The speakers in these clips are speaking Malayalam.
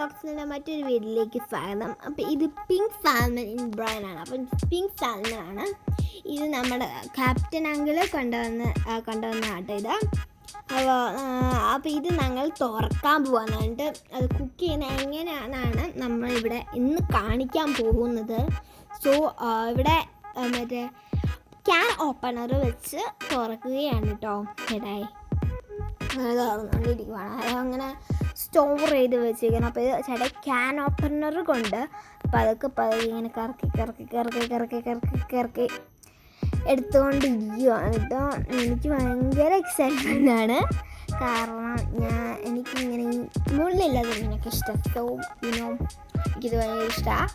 വ്ളോഗ്സിൻ്റെ മറ്റൊരു വീഡിയോയിലേക്ക് സ്വാഗതം. അപ്പോൾ ഇത് പിങ്ക് സാൽമൺ ഇൻ ബ്രൗൺ ആണ്. അപ്പം പിങ്ക് സാൽമൺ ആണ് ഇത്. നമ്മുടെ ക്യാപ്റ്റൻ അങ്കിള് കൊണ്ടുവന്ന ആട്ടോ ഇത്. അപ്പോൾ ഇത് ഞങ്ങൾ തുറക്കാൻ പോകാനായിട്ട് അത് കുക്ക് ചെയ്യുന്നത് എങ്ങനെയാണെന്നാണ് നമ്മളിവിടെ ഇന്ന് കാണിക്കാൻ പോകുന്നത്. സോ ഇവിടെ മറ്റേ ക്യാൻ ഓപ്പണർ വെച്ച് തുറക്കുകയാണ് കേട്ടോ. ഇടായി തുറന്നുകൊണ്ടിരിക്കുകയാണ്. അതങ്ങനെ സ്റ്റോർ ചെയ്ത് വെച്ചിരിക്കണം. അപ്പോൾ ഇത് ചേട്ടാ ക്യാൻ ഓപ്പണർ കൊണ്ട് പതുക്കെ ഇങ്ങനെ കറക്കി എടുത്തുകൊണ്ടിരിക്കുകയാണ് കേട്ടോ. എനിക്ക് ഭയങ്കര എക്സൈറ്റ്മെൻ്റ് ആണ്. കാരണം എനിക്കിങ്ങനെ മുള്ളില്ലാതെ എനിക്ക് ഇഷ്ടം. സോ എനിക്കിത് ഭയങ്കര ഇഷ്ടമാണ്.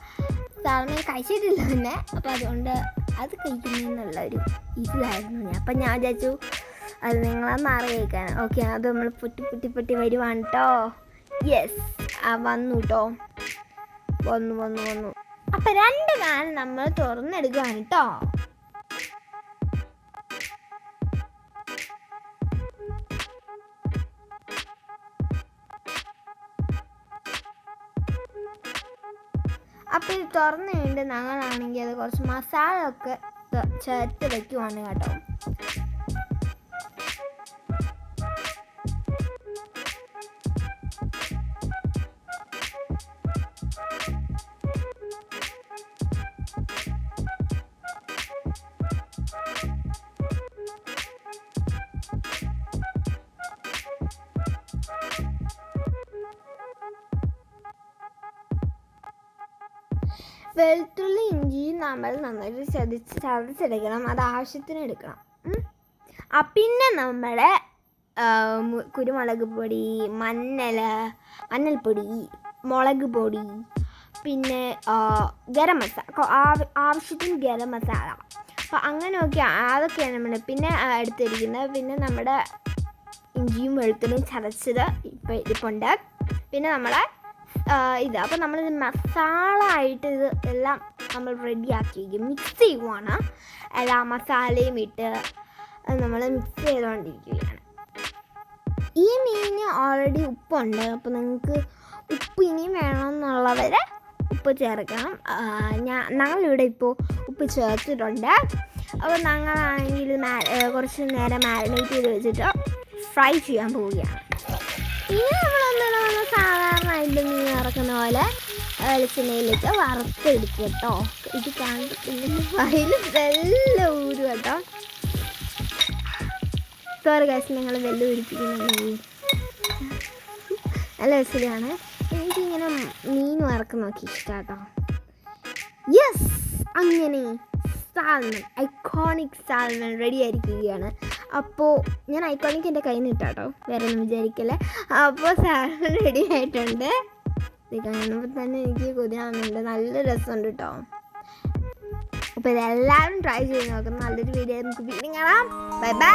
സാധാരണ കഴിച്ചിട്ടില്ല തന്നെ. അപ്പോൾ അതുകൊണ്ട് അത് കഴിക്കുന്നതെന്നുള്ളൊരു ഇതിലായിരുന്നു ഞാൻ. അപ്പം ഞാൻ വിചാരിച്ചു അത് നിങ്ങളൊന്ന് അറിയിക്കാൻ. ഓക്കെ, അത് നമ്മൾ പൊട്ടി വരുവാണ് കേട്ടോ. യെസ്, വന്നു കേട്ടോ. വന്നു. അപ്പം 2 കാൻ നമ്മൾ തുറന്നെടുക്കുകയാണ് കേട്ടോ. അപ്പം ഇത് തുറന്നു കഴിഞ്ഞിട്ട് ഞങ്ങളാണെങ്കിൽ അത് കുറച്ച് മസാല ഒക്കെ ചേർത്ത് വയ്ക്കുവാണ് കേട്ടോ. വെളുത്തുള്ളി ഇഞ്ചിയും നമ്മൾ നന്നായിട്ട് ചതച്ചെടുക്കണം. അത് ആവശ്യത്തിന് എടുക്കണം. പിന്നെ നമ്മുടെ കുരുമുളക് പൊടി, മഞ്ഞൾപ്പൊടി, മുളക് പൊടി, പിന്നെ ഗരം മസാല, ആവശ്യത്തിന് ഗരം മസാല. അപ്പോൾ അങ്ങനെയൊക്കെ അതൊക്കെയാണ് നമ്മൾ പിന്നെ എടുത്തിരിക്കുന്നത്. പിന്നെ നമ്മുടെ ഇഞ്ചിയും വെളുത്തുള്ളിയും ചതച്ചത് ഇരിപ്പുണ്ട്. പിന്നെ നമ്മളെ ഇത്. അപ്പോൾ നമ്മളിത് മസാല ആയിട്ട് ഇത് എല്ലാം നമ്മൾ റെഡിയാക്കി മിക്സ് ചെയ്യുവാണ്. എല്ലാ മസാലയും ഇട്ട് നമ്മൾ മിക്സ് ചെയ്തുകൊണ്ടിരിക്കുകയാണ്. ഈ മീന് ഓൾറെഡി ഉപ്പുണ്ട്. അപ്പോൾ നിങ്ങൾക്ക് ഉപ്പ് ഇനിയും വേണമെന്നുള്ളവരെ ഉപ്പ് ചേർക്കണം. ഞങ്ങളിവിടെ ഇപ്പോൾ ഉപ്പ് ചേർത്തിട്ടുണ്ട്. അപ്പോൾ ഞങ്ങളാണെങ്കിൽ കുറച്ച് നേരം മാരിനേറ്റ് ചെയ്ത് വെച്ചിട്ട് ഫ്രൈ ചെയ്യാൻ പോവുകയാണ്. ഇനി നമ്മളൊന്നും സാധാരണയായിട്ട് മീൻ ഇറക്കുന്ന പോലെ വെളിച്ചെണ്ണയിലേക്ക് വറുത്തെടുക്കും കേട്ടോ. ഇത് കാണിച്ചിട്ടുണ്ടെങ്കിൽ വയല് വെല്ല ഊര് കേട്ടോ. സോറി ഗൈസ്, ഞങ്ങൾ വെല്ല ഊരിപ്പിക്കുന്നുണ്ടെങ്കിൽ നല്ല രസമാണ്. എനിക്കിങ്ങനെ മീൻ വറക്കുന്നതൊക്കെ ഇഷ്ടം കേട്ടോ. യെസ്, അങ്ങനെ സാൽമൺ, ഐക്കോണിക് സാൽമൺ റെഡി ആയിരിക്കുകയാണ്. അപ്പോൾ ഞാൻ ഐക്കോണിക് എൻ്റെ കയ്യിൽ നിന്ന് ഇട്ടാട്ടോ, വേറെ ഒന്നും വിചാരിക്കല്ലേ. അപ്പോൾ സാൽമൺ റെഡി ആയിട്ടുണ്ട്. ഇത് കാണുമ്പോൾ തന്നെ എനിക്ക് കൊതിയാവുന്നുണ്ട്. നല്ല രസമുണ്ട് കേട്ടോ. അപ്പോൾ ഇതെല്ലാവരും ട്രൈ ചെയ്ത് നോക്കണം. നല്ലൊരു വീഡിയോ നമുക്ക് വീണ്ടും കാണാം. Bye bye.